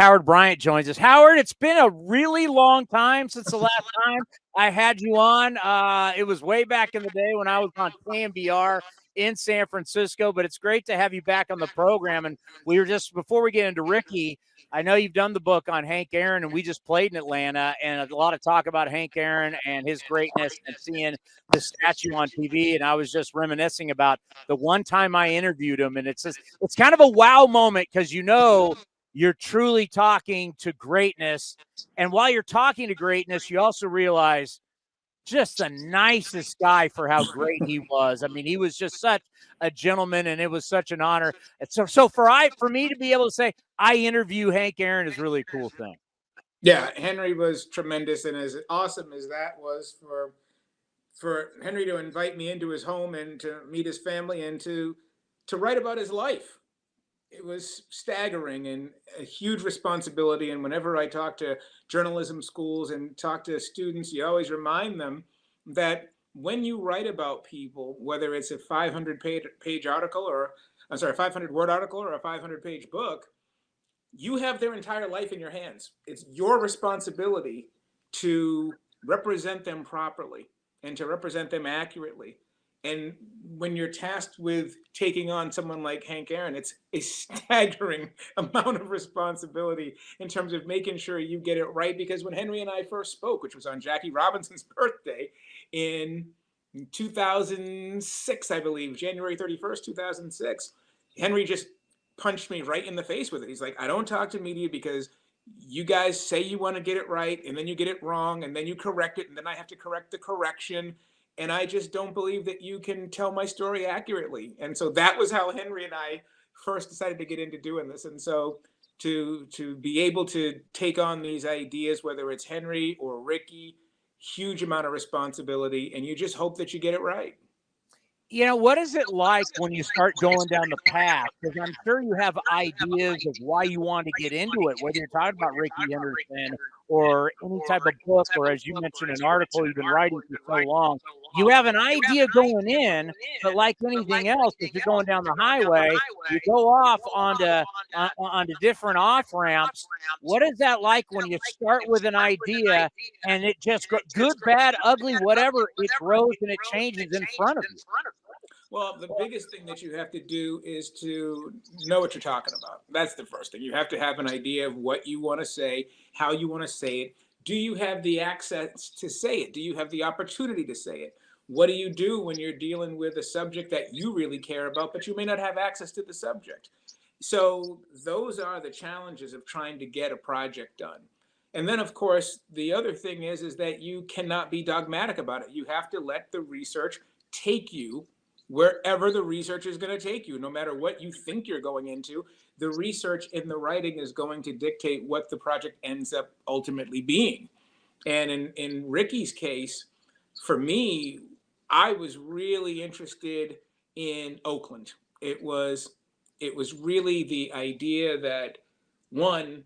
Howard Bryant joins us. Howard, it's been a really long time since the last time I had you on. It was way back in the day when I was on KMBR in San Francisco, but it's great to have you back on the program. And we were just, before we get into Rickey, I know you've done the book on Hank Aaron, and we just played in Atlanta, and a lot of talk about Hank Aaron and his greatness and seeing the statue on TV. And I was just reminiscing about the one time I interviewed him, and it's kind of a wow moment because you're truly talking to greatness. And while you're talking to greatness, you also realize just the nicest guy for how great he was. I mean, he was just such a gentleman, and it was such an honor. And so for me to be able to say I interview Hank Aaron is really a cool thing. Yeah, Henry was tremendous, and as awesome as that was for Henry to invite me into his home and to meet his family and to write about his life. It was staggering and a huge responsibility. And whenever I talk to journalism schools and talk to students, you always remind them that when you write about people, whether it's a 500-page article or, 500-word article or a 500-page book, you have their entire life in your hands. It's your responsibility to represent them properly and to represent them accurately. And when you're tasked with taking on someone like Hank Aaron, it's a staggering amount of responsibility in terms of making sure you get it right. Because when Henry and I first spoke, which was on Jackie Robinson's birthday in 2006, I believe, January 31st, 2006, Henry just punched me right in the face with it. He's like, I don't talk to media because you guys say you want to get it right, and then you get it wrong, and then you correct it, and then I have to correct the correction. And I just don't believe that you can tell my story accurately. And so that was how Henry and I first decided to get into doing this. And so to be able to take on these ideas, whether it's Henry or Rickey, huge amount of responsibility, and you just hope that you get it right. What is it like when you start going down the path? Because I'm sure you have ideas of why you want to get into it, whether you're talking about Rickey Henderson or any type of book, or as you mentioned, an article you've been writing for so long. You have an idea going in, but like anything else, if you're going down the highway, you go off onto different off ramps. What is that like when you start with an idea and it just good, bad, ugly, whatever, it grows and it changes in front of you? Well, the biggest thing that you have to do is to know what you're talking about. That's the first thing. You have to have an idea of what you want to say, how you want to say it. Do you have the access to say it? Do you have the opportunity to say it? What do you do when you're dealing with a subject that you really care about, but you may not have access to the subject? So those are the challenges of trying to get a project done. And then, of course, the other thing is that you cannot be dogmatic about it. You have to let the research take you wherever the research is going to take you. No matter what you think you're going into, the research in the writing is going to dictate what the project ends up ultimately being. And in Rickey's case, for me, I was really interested in Oakland. It was really the idea that, one,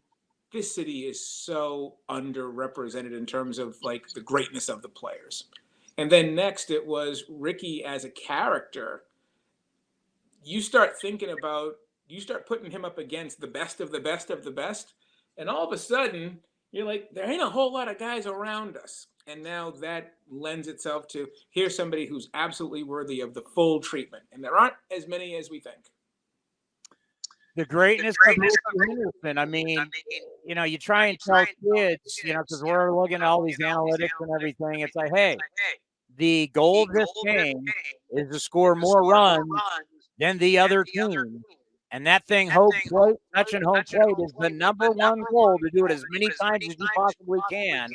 this city is so underrepresented in terms of like the greatness of the players. And then next, it was Rickey as a character. You start putting him up against the best of the best of the best. And all of a sudden, you're like, there ain't a whole lot of guys around us. And now that lends itself to, here's somebody who's absolutely worthy of the full treatment. And there aren't as many as we think. The greatness of Rickey Henderson. I mean, you try and tell kids, because we're looking at all these analytics and everything. It's like, hey, the goal of this game is to score more runs than the other team. And that thing, touching home plate is the number one goal, to do it as many times as you possibly can.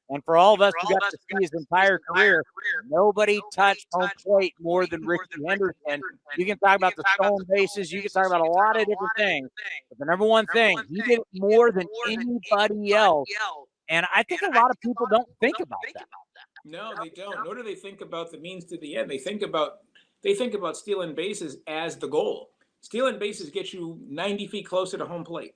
And for all of us who got to see his entire career, nobody touched home plate more than Rickey Henderson. You can talk about the stolen bases. You can talk about a lot of different things. But the number one thing, he did it more than anybody else. And I think a lot of people don't think about that. No, they don't. Nor do they think about the means to the end. They think about stealing bases as the goal. Stealing bases gets you 90 feet closer to home plate.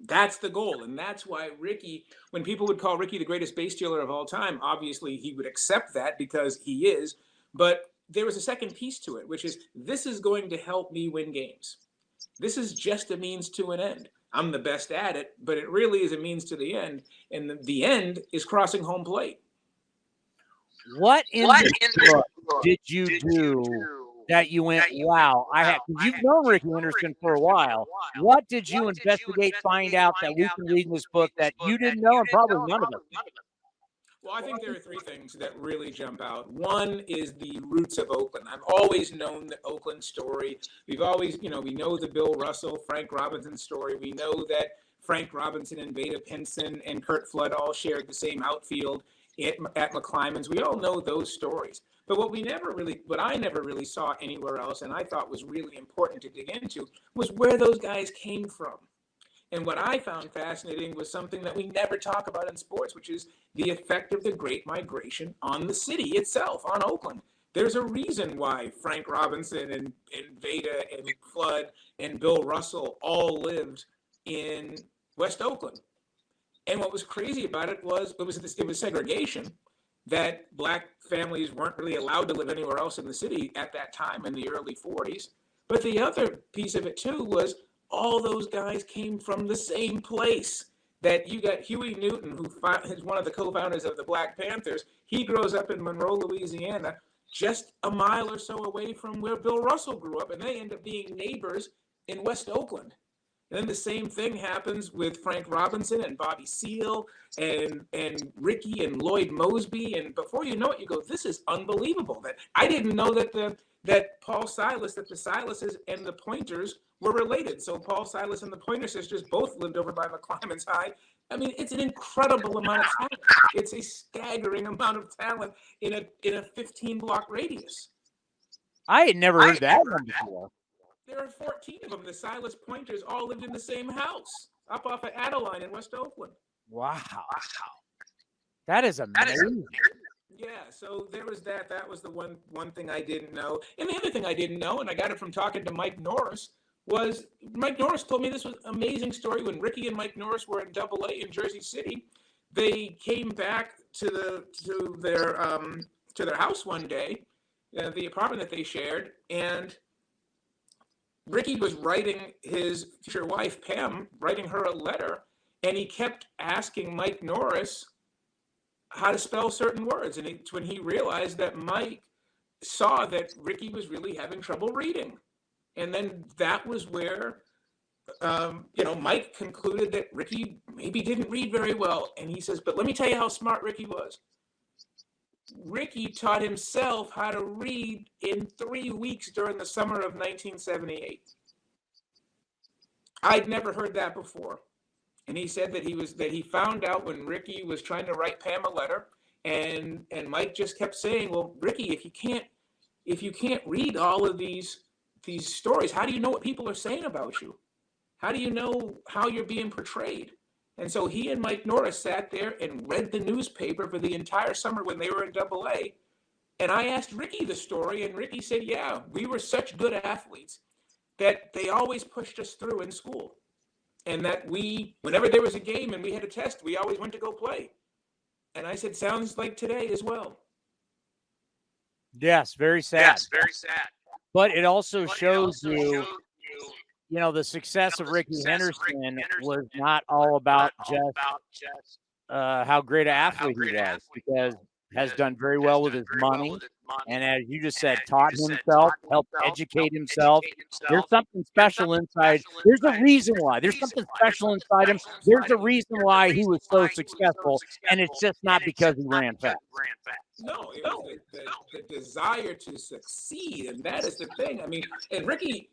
That's the goal. And that's why Rickey, when people would call Rickey the greatest base stealer of all time, obviously he would accept that because he is. But there was a second piece to it, which is, this is going to help me win games. This is just a means to an end. I'm the best at it, but it really is a means to the end. And the end is crossing home plate. What in the book did you do that you went, wow, I had, because you've known Rickey Henderson for a while. What did you investigate, find out that we can read in this book that you didn't know and probably none of us did? Well, I think there are three things that really jump out. One is the roots of Oakland. I've always known the Oakland story. We've always, we know the Bill Russell, Frank Robinson story. We know that Frank Robinson and Veda Pinson and Kurt Flood all shared the same outfield at McClymonds. We all know those stories. But what I never really saw anywhere else, and I thought was really important to dig into, was where those guys came from. And what I found fascinating was something that we never talk about in sports, which is the effect of the Great Migration on the city itself, on Oakland. There's a reason why Frank Robinson and Veda and Flood and Bill Russell all lived in West Oakland. And what was crazy about it was segregation, that black families weren't really allowed to live anywhere else in the city at that time in the early 40s. But the other piece of it too was all those guys came from the same place. That you got Huey Newton, who is one of the co-founders of the Black Panthers. He grows up in Monroe, Louisiana, just a mile or so away from where Bill Russell grew up, and they end up being neighbors in West Oakland. And then the same thing happens with Frank Robinson and Bobby Seale and Rickey and Lloyd Mosby. And before you know it, you go, this is unbelievable. That I didn't know that Paul Silas, that the Silases and the Pointers were related. So Paul Silas and the Pointer sisters both lived over by McClymonds High. I mean, it's an incredible amount of talent. It's a staggering amount of talent in a 15-block radius. I had never heard that one before. There are 14 of them. The Silas Pointers all lived in the same house up off of Adeline in West Oakland. Wow. That is amazing. Yeah, so there was that. That was the one thing I didn't know. And the other thing I didn't know, and I got it from talking to Mike Norris, was Mike Norris told me this was an amazing story. When Rickey and Mike Norris were in Double-A in Jersey City, they came back to their house one day, the apartment that they shared, and Rickey was writing his future wife, Pam, writing her a letter, and he kept asking Mike Norris how to spell certain words. And when he realized that Mike saw that Rickey was really having trouble reading. And then that was where, Mike concluded that Rickey maybe didn't read very well. And he says, but let me tell you how smart Rickey was. Rickey taught himself how to read in 3 weeks during the summer of 1978. I'd never heard that before. And he said that he found out when Rickey was trying to write Pam a letter, and Mike just kept saying, well, Rickey, if you can't read all of these stories, how do you know what people are saying about you? How do you know how you're being portrayed? And so he and Mike Norris sat there and read the newspaper for the entire summer when they were in Double-A. And I asked Rickey the story, and Rickey said, yeah, we were such good athletes that they always pushed us through in school. And that whenever there was a game and we had a test, we always went to go play. And I said, sounds like today as well. Yes, very sad. But it also shows you, the success of Rickey Henderson was not all about just how great an athlete he was, because has done very well with his money. And as you just said, taught himself, helped educate himself. There's something special inside. There's a reason why. There's something special inside him. There's a reason why he was so successful. And it's just not because he ran fast. No, it was the desire to succeed, and that is the thing. I mean, and Rickey's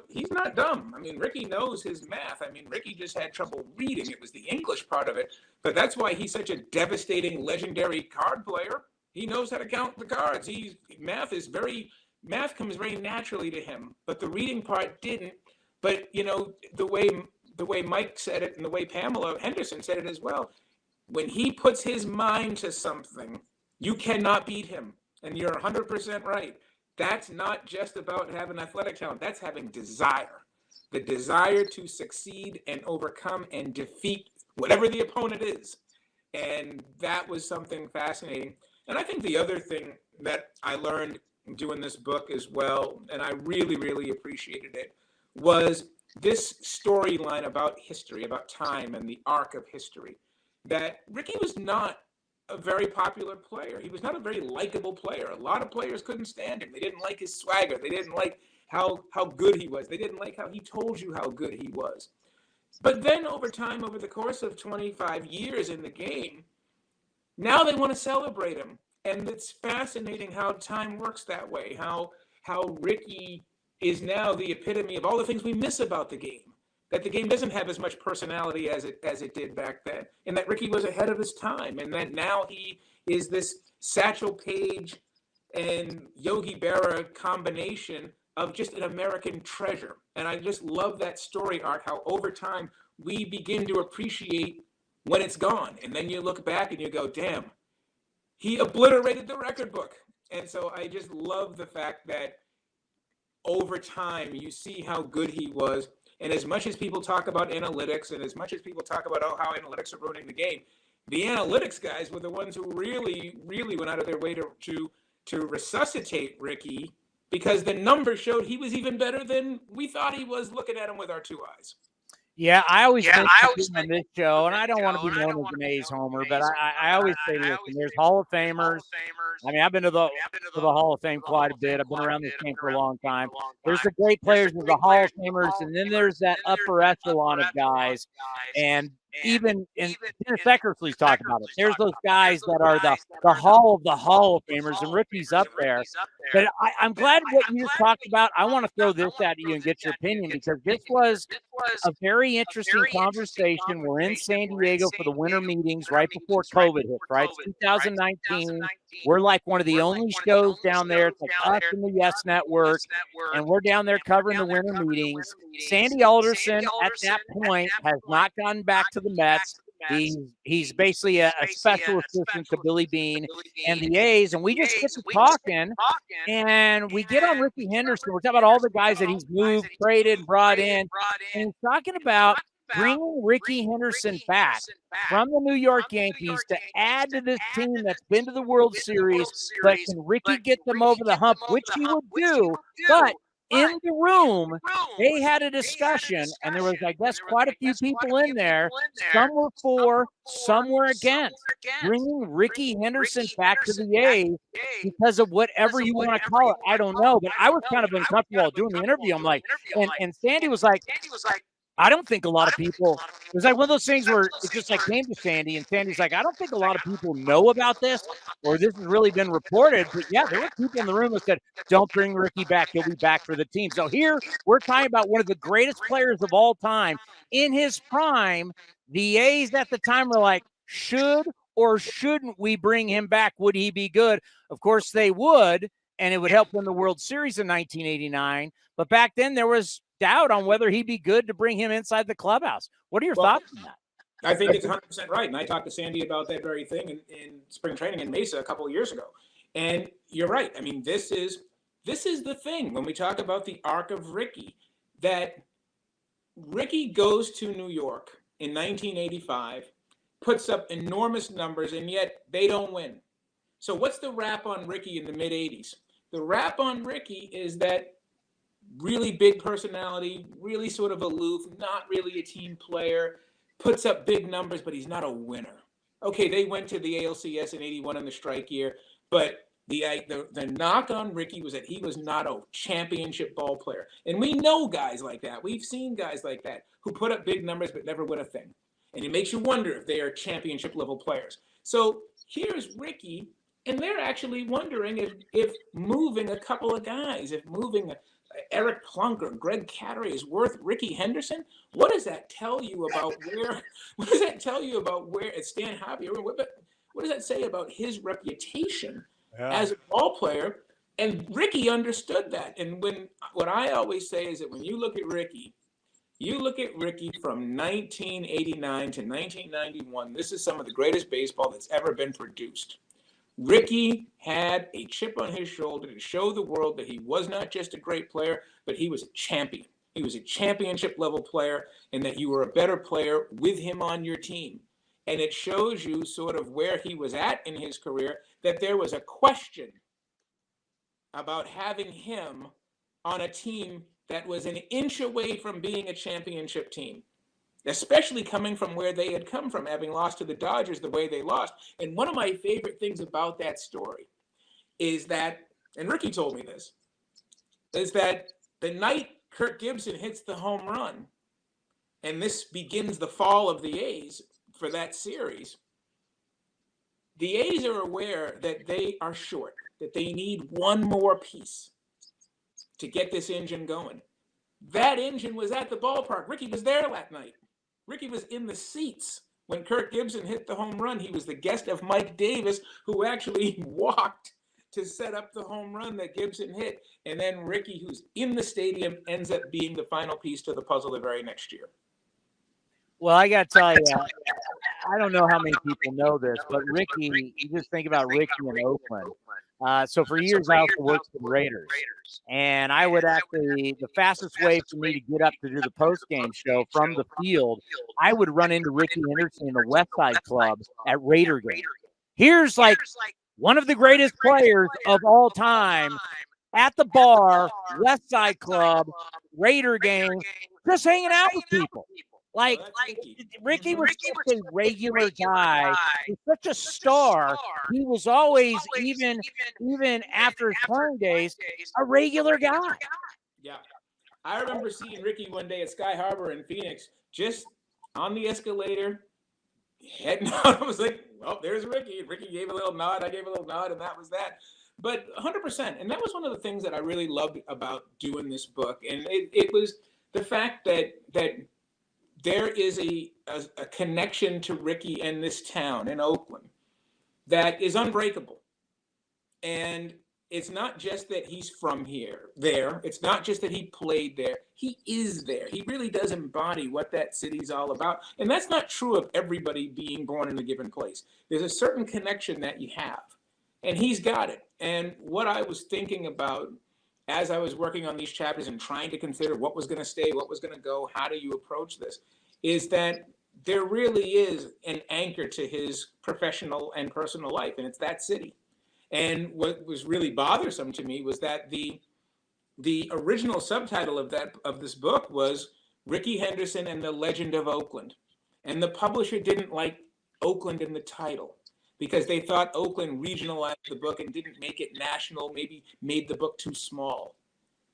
he's not dumb. I mean, Rickey knows his math. I mean, Rickey just had trouble reading. It was the English part of it, but that's why he's such a devastating, legendary card player. He knows how to count the cards. Math comes very naturally to him, but the reading part didn't. But the way Mike said it, and the way Pamela Henderson said it as well, when he puts his mind to something, you cannot beat him. And you're 100% right. That's not just about having athletic talent. That's having desire. The desire to succeed and overcome and defeat whatever the opponent is. And that was something fascinating. And I think the other thing that I learned doing this book as well, and I really, really appreciated it, was this storyline about history, about time and the arc of history, that Rickey was not a very popular player. He was not a very likable player. A lot of players couldn't stand him. They didn't like his swagger. They didn't like how good he was. They didn't like how he told you how good he was. But then over time, over the course of 25 years in the game, now they want to celebrate him. And it's fascinating how time works that way, how Rickey is now the epitome of all the things we miss about the game, that the game doesn't have as much personality as it did back then, and that Rickey was ahead of his time, and that now he is this Satchel Paige and Yogi Berra combination of just an American treasure. And I just love that story arc, how over time we begin to appreciate when it's gone. And then you look back and you go, damn, he obliterated the record book. And so I just love the fact that over time you see how good he was. And as much as people talk about analytics, and as much as people talk about how analytics are ruining the game, the analytics guys were the ones who really, really went out of their way to resuscitate Rickey, because the numbers showed he was even better than we thought he was looking at him with our two eyes. Yeah, I always think on this show, and I don't want to be known as an A's homer, but I always say, listen, there's Hall of Famers. I mean, I've been to the Hall of Fame quite a bit. I've been around this game for a long time. There's the great players of the Hall of Famers, and then there's that upper echelon of guys. And even Dennis Eckersley's talked about it. There's those guys that are the Hall of the Hall of Famers, and Rickey's up there. But I'm glad what you just talked about. I want to throw this at you and get your opinion, because this was a very interesting conversation. We're in San Diego for the winter meetings right before COVID hit, right? It's 2019. We're like one of the only shows down there. It's like us and the Yes Network, and we're down there covering the winter meetings. Sandy Alderson at that point has not gotten back to the Mets. He's basically a special assistant to Billy Beane and the A's, and we just get to talking, and we get on Rickey Henderson. We're talking about all the guys that he's moved, traded, brought in, and he's talking about bringing Rickey Henderson back from the New York Yankees to add to this team that's been to the World Series, but can Rickey get them over the hump, which he would do, but in the room, they had a discussion, and there was, I guess, quite a few people in there. Some were for, some were against bringing Rickey Henderson back to the A's because of whatever you want to call it. I don't know, but I was kind of uncomfortable while doing the interview. I'm like, and Sandy was like, I don't think a lot of people, it was like one of those things where it just like came to Sandy, and Sandy's like, I don't think a lot of people know about this, or this has really been reported. But yeah, there were people in the room that said, don't bring Rickey back. He'll be back for the team. So here we're talking about one of the greatest players of all time in his prime. The A's at the time were like, should or shouldn't we bring him back? Would he be good? Of course they would, and it would help win the World Series in 1989. But back then there was doubt on whether he'd be good to bring him inside the clubhouse. What are your thoughts on that? I think it's 100% right. And I talked to Sandy about that very thing in spring training in Mesa a couple of years ago. And you're right. I mean, this is the thing when we talk about the arc of Rickey, that Rickey goes to New York in 1985, puts up enormous numbers, and yet they don't win. So what's the rap on Rickey in the mid 80s? The rap on Rickey is that really big personality, really sort of aloof, not really a team player, puts up big numbers, but he's not a winner. Okay, they went to the ALCS in 81 in the strike year, but the knock on Rickey was that he was not a championship ball player. And we know guys like that. We've seen guys like that who put up big numbers but never win a thing. And it makes you wonder if they are championship level players. So here's Rickey, and they're actually wondering if moving a couple of guys, if moving Eric Plunk or Greg Cattery is worth Rickey Henderson. What does that tell you about where? What does that tell you about where it's Stan Javier? What does that say about his reputation as a ball player? And Rickey understood that. And what I always say is that when you look at Rickey from 1989 to 1991. This is some of the greatest baseball that's ever been produced. Rickey had a chip on his shoulder to show the world that he was not just a great player, but he was a champion. He was a championship level player, and that you were a better player with him on your team. And it shows you sort of where he was at in his career, that there was a question about having him on a team that was an inch away from being a championship team, especially coming from where they had come from, having lost to the Dodgers the way they lost. And one of my favorite things about that story is that, and Rickey told me this, is that the night Kirk Gibson hits the home run, and this begins the fall of the A's for that series, the A's are aware that they are short, that they need one more piece to get this engine going. That engine was at the ballpark. Rickey was there that night. Rickey was in the seats when Kirk Gibson hit the home run. He was the guest of Mike Davis, who actually walked to set up the home run that Gibson hit. And then Rickey, who's in the stadium, ends up being the final piece to the puzzle the very next year. Well, I got to tell you, I don't know how many people know this, but Rickey, you just think about Rickey in Oakland. So for years, I also worked for the Raiders. And I would actually, the fastest way for me to get up to do the post-game show from the field, I would run into Rickey Henderson in the West Side Club at Raider game. Here's like one of the greatest players of all time at the bar, West Side Club, Raider game, just hanging out with people. Like, Rickey was such a regular guy. He's such a star. He was always, even after his playing days, a regular guy. Yeah. I remember seeing Rickey one day at Sky Harbor in Phoenix, just on the escalator, heading out. I was like, well, there's Rickey. Rickey gave a little nod. I gave a little nod, and that was that. But 100%. And that was one of the things that I really loved about doing this book. And it was the fact that there is a connection to Rickey and this town in Oakland that is unbreakable. And it's not just that he's from there. It's not just that he played there. He is there. He really does embody what that city's all about. And that's not true of everybody being born in a given place. There's a certain connection that you have, and he's got it. And what I was thinking about as I was working on these chapters and trying to consider what was going to stay, what was going to go, how do you approach this, is that there really is an anchor to his professional and personal life, and it's that city. And what was really bothersome to me was that the original subtitle of this book was Rickey Henderson and the Legend of Oakland. And the publisher didn't like Oakland in the title, because they thought Oakland regionalized the book and didn't make it national, maybe made the book too small.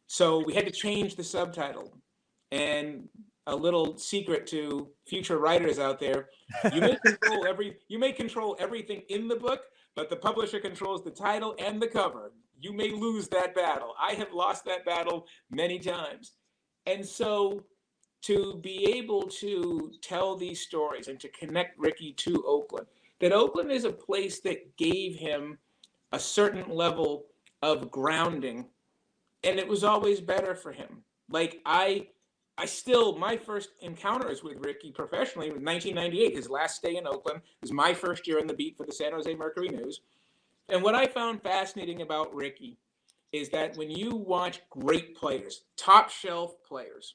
So we had to change the subtitle. And a little secret to future writers out there, you may control everything in the book, but the publisher controls the title and the cover. You may lose that battle. I have lost that battle many times. And so to be able to tell these stories and to connect Rickey to Oakland, that Oakland is a place that gave him a certain level of grounding, and it was always better for him. Like my first encounters with Rickey professionally was 1998, his last stay in Oakland. It was my first year on the beat for the San Jose Mercury News. And what I found fascinating about Rickey is that when you watch great players, top shelf players,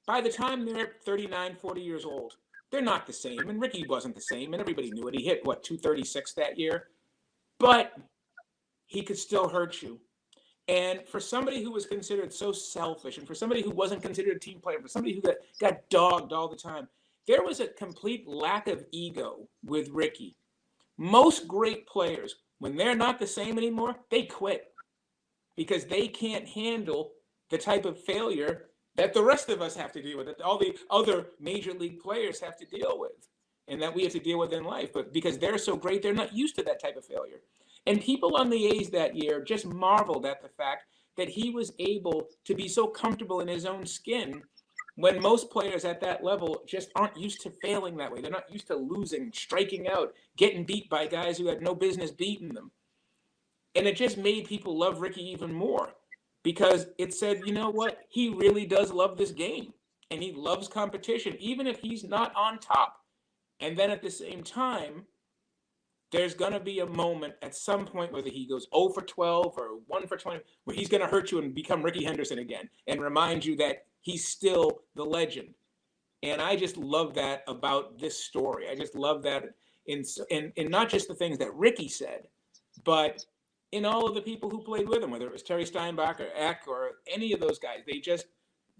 by the time they're 39, 40 years old, they're not the same. And Rickey wasn't the same, and everybody knew it. He hit, 236 that year? But he could still hurt you. And for somebody who was considered so selfish, and for somebody who wasn't considered a team player, for somebody who got dogged all the time, there was a complete lack of ego with Rickey. Most great players, when they're not the same anymore, they quit because they can't handle the type of failure that the rest of us have to deal with, that all the other major league players have to deal with, and that we have to deal with in life. But because they're so great, they're not used to that type of failure. And people on the A's that year just marveled at the fact that he was able to be so comfortable in his own skin when most players at that level just aren't used to failing that way. They're not used to losing, striking out, getting beat by guys who had no business beating them. And it just made people love Rickey even more, because it said, you know what? He really does love this game, and he loves competition, even if he's not on top. And then at the same time, there's going to be a moment at some point, whether he goes 0 for 12 or 1 for 20, where he's going to hurt you and become Rickey Henderson again and remind you that he's still the legend. And I just love that about this story. I just love that in not just the things that Rickey said, but in all of the people who played with him, whether it was Terry Steinbach or Eck or any of those guys.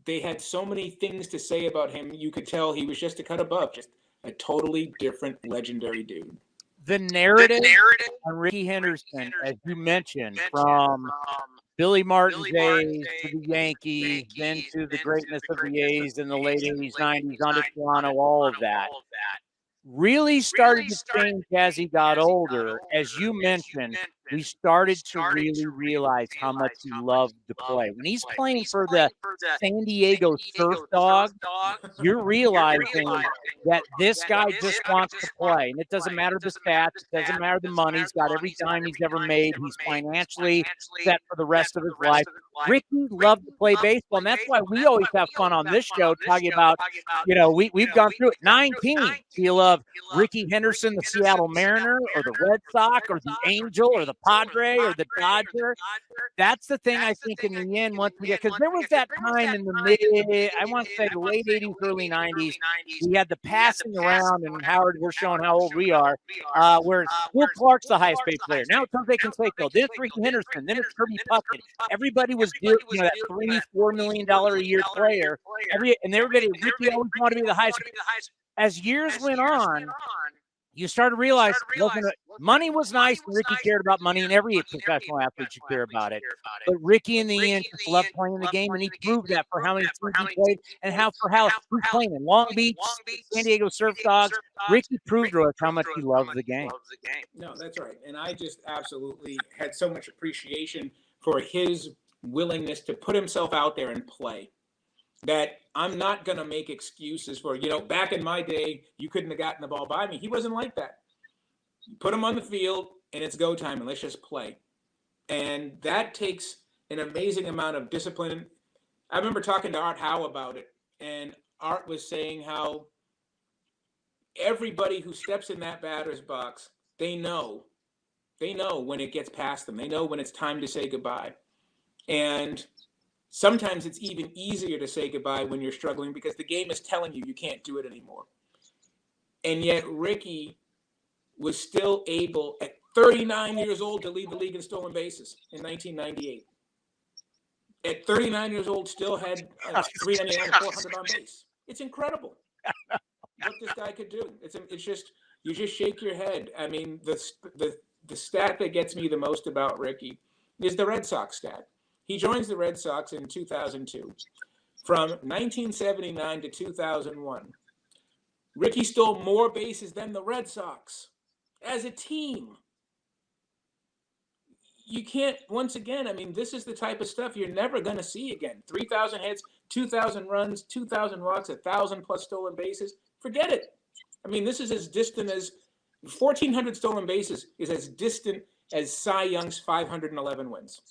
They had so many things to say about him. You could tell he was just a cut above, just a totally different, legendary dude. The narrative on Rickey Henderson, as you mentioned, from Billy Martin's days to the Yankees, then to the greatness of the A's in the late 80s, 90s, on to Toronto, all of that, really started to change as he got older. As you mentioned, we started to really realize how much he loved to play. When he's playing for the San Diego Surf Dogs, you're realizing that this guy just wants to play. And it doesn't matter the stats. It doesn't matter the money. He's got every dime he's ever made. He's financially set for the rest of his life. Rickey loved to play baseball, and that's why we always have fun on this show talking about, we've gone through it. 9 teams. Do you love Rickey Henderson, the Seattle Mariner, or the Red Sox, or the Angel, or the Padre, or the Dodger? That's the thing I think in the end, once we get, because there was that time in the I want to say the late 80s, early 90s, we had the passing around, and Howard, we're showing how old we are, where Will Clark's the highest paid player. Now it's Jose Canseco, then it's Rickey Henderson, then it's Kirby Puckett. Everybody was doing that $3-4 million a year player. And everybody, Rickey always wanted to be the highest. As years went on, you started to realize money was nice, and Rickey cared about money, and every professional athlete should care about it. But Rickey, in the end, just loved playing the game, and he proved that for how many teams he played and how he's playing in Long Beach, San Diego Surf Dogs. Rickey proved to us how much he loves the game. No, that's right. And I just absolutely had so much appreciation for his willingness to put himself out there and play, that I'm not going to make excuses for, back in my day, you couldn't have gotten the ball by me. He wasn't like that. You put him on the field, and it's go time, and let's just play. And that takes an amazing amount of discipline. I remember talking to Art Howe about it, and Art was saying how everybody who steps in that batter's box, they know when it gets past them. They know when it's time to say goodbye. And sometimes it's even easier to say goodbye when you're struggling because the game is telling you can't do it anymore. And yet Rickey was still able at 39 years old to lead the league in stolen bases in 1998. At 39 years old, still had 399 and 400 on base. It's incredible what this guy could do. It's just, you just shake your head. I mean, the stat that gets me the most about Rickey is the Red Sox stat. He joins the Red Sox in 2002. From 1979 to 2001, Rickey stole more bases than the Red Sox as a team. You can't, once again, I mean, this is the type of stuff you're never going to see again. 3,000 hits, 2,000 runs, 2,000 walks, 1,000 plus stolen bases. Forget it. I mean, this is as distant as 1,400 stolen bases is as distant as Cy Young's 511 wins.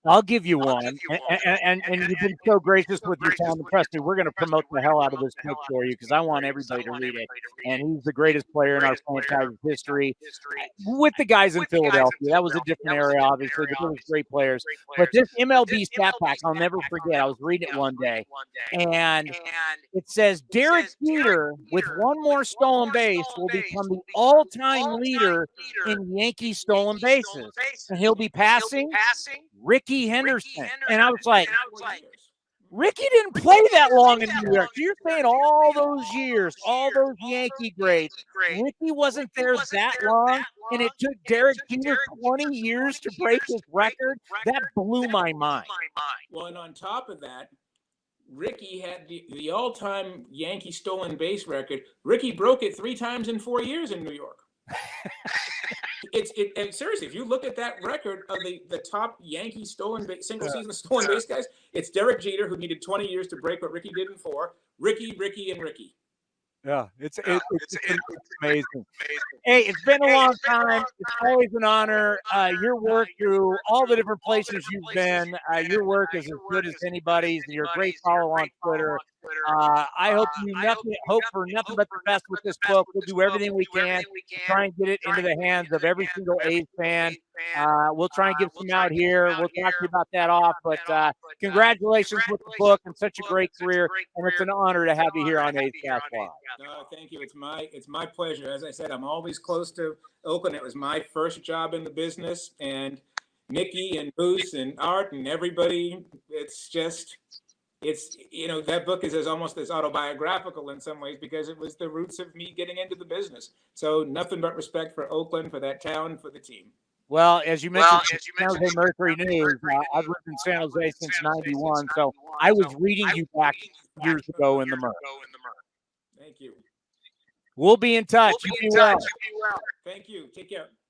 I'll give you one. And you've been so gracious with your time. Trust me, we're going to promote the hell out of this book for you because I want everybody to read it. And he's the greatest player in our franchise's history. With the guys in Philadelphia, that was a different era, obviously, but there was great players. But this MLB stat pack, I'll never forget. I was reading it one day, and it says Derek Jeter, with one more stolen base, will become the all-time leader in Yankee stolen bases. And he'll be passing Rickey Henderson. And I was like, Rickey didn't play that long in New York. You're saying all those years, all those Yankee greats, Rickey wasn't there that long, and it took Derek Jeter 20 years to break his record? That blew my mind. Well, and on top of that, Rickey had the all-time Yankee stolen base record. Rickey broke it 3 times in 4 years in New York. And seriously, if you look at that record of the top Yankee stolen base, single season stolen base guys, it's Derek Jeter, who needed 20 years to break what Rickey did in 4. Rickey, and Rickey. Yeah, it's amazing. Hey, it's been a long time. It's always an honor. Your work through all the different places you've been, your work is as good as anybody's. You're a great follow on Twitter. I hope for nothing but the best with this book. We'll do everything we can to try and get it into the hands of every single A's fan. We'll try and get some out here. We'll talk to you about that off. But congratulations with the book and such a great career. And it's an honor to have you here on A's Cast Live. No, thank you. It's my pleasure. As I said, I'm always close to Oakland. It was my first job in the business, and Mickey and Moose and Art and everybody. That book is almost as autobiographical in some ways because it was the roots of me getting into the business. So nothing but respect for Oakland, for that town, for the team. Well, as you mentioned, San Jose Mercury News, I've lived in San Jose since '91, so I was reading you back years ago in the Merc. Thank you. We'll be in touch. You be well. Thank you. Take care.